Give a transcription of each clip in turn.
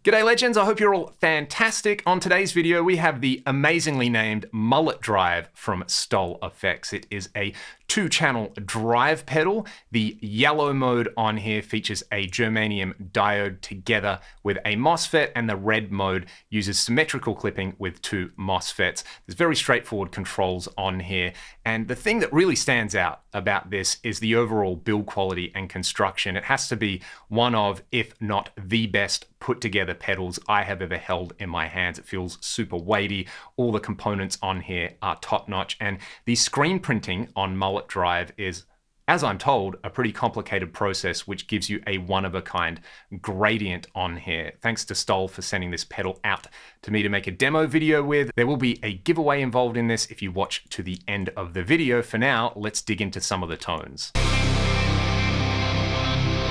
G'day legends, I hope you're all fantastic. On today's video, we have the amazingly named Mullet drive from STOLL Effects. It is a 2-channel drive pedal. The yellow mode on here features a germanium diode together with a MOSFET, and the red mode uses symmetrical clipping with 2 MOSFETs. There's very straightforward controls on here, and the thing that really stands out about this is the overall build quality and construction. It has to be one of, if not the best, put together pedals I have ever held in my hands. It feels super weighty. All the components on here are top notch, and the screen printing on Mullet drive is, as I'm told, a pretty complicated process which gives you a one-of-a-kind gradient on here. Thanks to STOLL for sending this pedal out to me to make a demo video with. There will be a giveaway involved in this if you watch to the end of the video. For now, let's dig into some of the tones.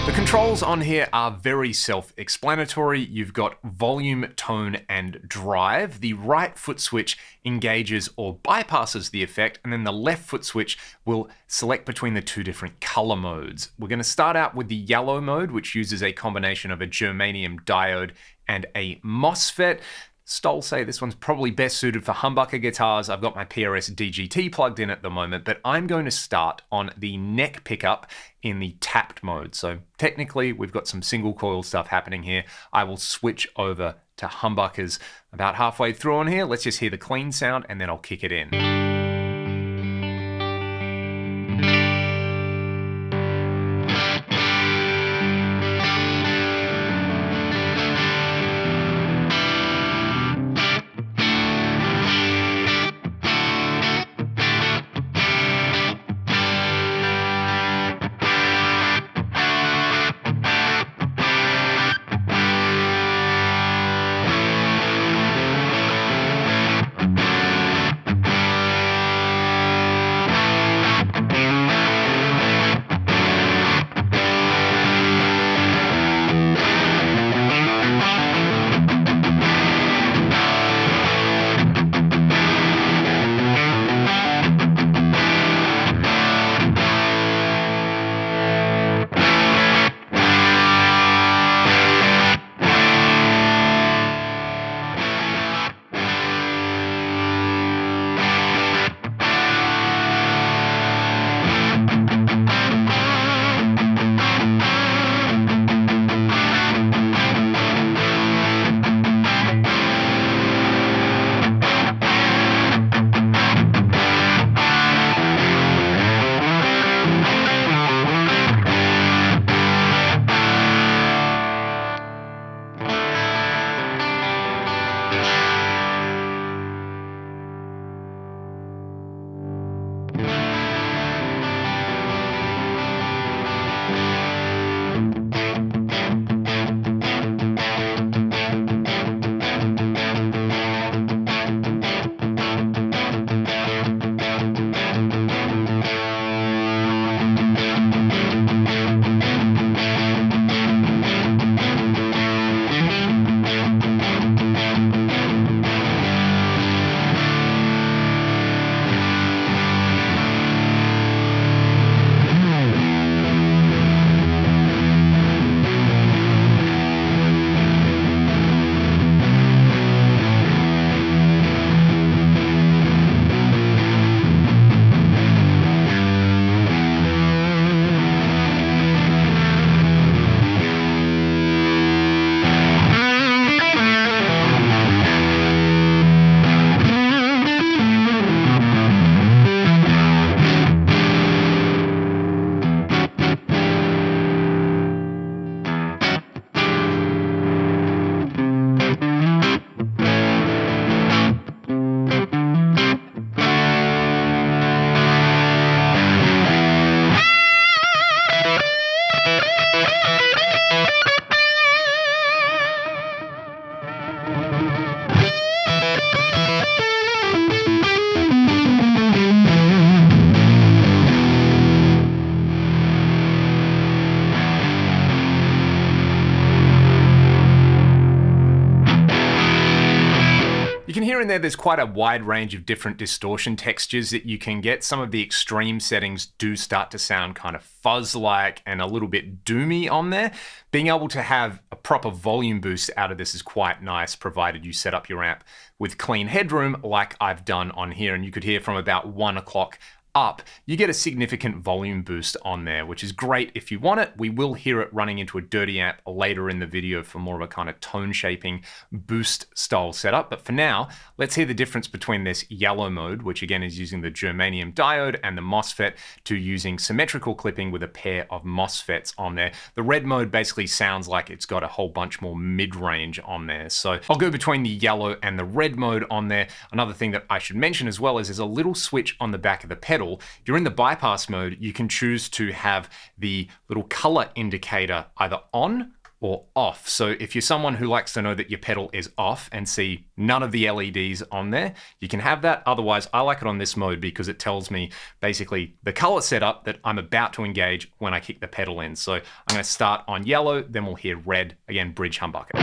The controls on here are very self-explanatory. You've got volume, tone, and drive. The right foot switch engages or bypasses the effect, and then the left foot switch will select between the 2 different color modes. We're going to start out with the yellow mode, which uses a combination of a germanium diode and a MOSFET. STOLL say this one's probably best suited for humbucker guitars. I've got my PRS DGT plugged in at the moment, but I'm going to start on the neck pickup in the tapped mode. So technically we've got some single coil stuff happening here. I will switch over to humbuckers about halfway through on here. Let's just hear the clean sound and then I'll kick it in. here and there's quite a wide range of different distortion textures that you can get. Some of the extreme settings do start to sound kind of fuzz-like and a little bit doomy on there. Being able to have a proper volume boost out of this is quite nice, provided you set up your amp with clean headroom like I've done on here. And you could hear from about 1 o'clock up, you get a significant volume boost on there, which is great if you want it. We will hear it running into a dirty amp later in the video for more of a kind of tone shaping boost style setup. But for now, let's hear the difference between this yellow mode, which again is using the germanium diode and the MOSFET, to using symmetrical clipping with a pair of MOSFETs on there. The red mode basically sounds like it's got a whole bunch more mid-range on there. So I'll go between the yellow and the red mode on there. Another thing that I should mention as well is there's a little switch on the back of the pedal. If you're in the bypass mode, you can choose to have the little color indicator either on or off. So if you're someone who likes to know that your pedal is off and see none of the LEDs on there, you can have that. Otherwise, I like it on this mode because it tells me basically the color setup that I'm about to engage when I kick the pedal in. So I'm going to start on yellow, then we'll hear red, again, bridge humbucker.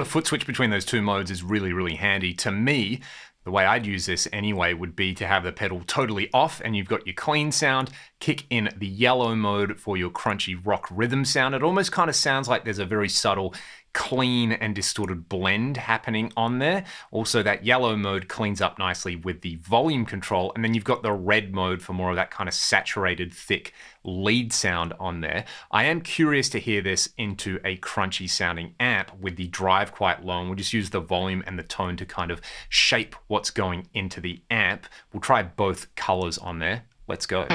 Foot switch between those two modes is really, really handy. To me, the way I'd use this anyway would be to have the pedal totally off and you've got your clean sound, kick in the yellow mode for your crunchy rock rhythm sound. It almost kind of sounds like there's a very subtle clean and distorted blend happening on there. Also, that yellow mode cleans up nicely with the volume control, and then you've got the red mode for more of that kind of saturated, thick lead sound on there. I am curious to hear this into a crunchy sounding amp with the drive quite low, and we'll just use the volume and the tone to kind of shape what's going into the amp. We'll try both colors on there. Let's go.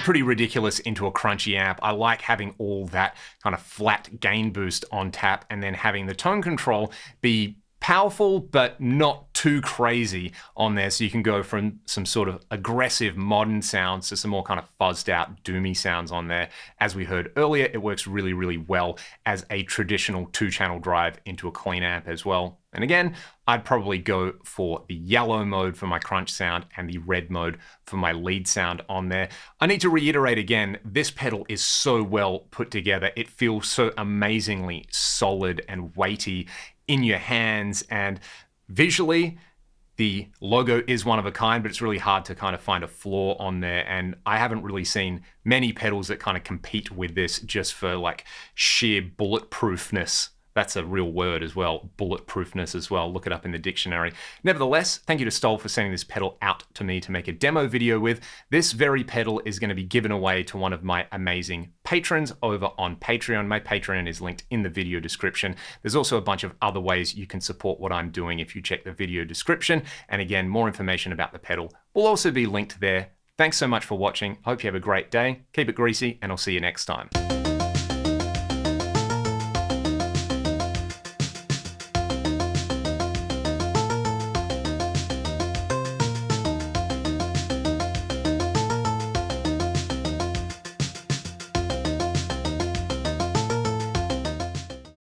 pretty ridiculous into a crunchy amp. I like having all that kind of flat gain boost on tap and then having the tone control be powerful but not too crazy on there, so you can go from some sort of aggressive modern sounds to some more kind of fuzzed out doomy sounds on there. As we heard earlier, it works really, really well as a traditional 2-channel drive into a clean amp as well. And again, I'd probably go for the yellow mode for my crunch sound and the red mode for my lead sound on there. I need to reiterate again, this pedal is so well put together. It feels so amazingly solid and weighty in your hands, and visually the logo is one of a kind, but it's really hard to kind of find a flaw on there, and I haven't really seen many pedals that kind of compete with this just for like sheer bulletproofness. That's a real word as well, bulletproofness as well. Look it up in the dictionary. Nevertheless, thank you to STOLL for sending this pedal out to me to make a demo video with. This very pedal is going to be given away to one of my amazing patrons over on Patreon. My Patreon is linked in the video description. There's also a bunch of other ways you can support what I'm doing if you check the video description. And again, more information about the pedal will also be linked there. Thanks so much for watching. Hope you have a great day. Keep it greasy, and I'll see you next time.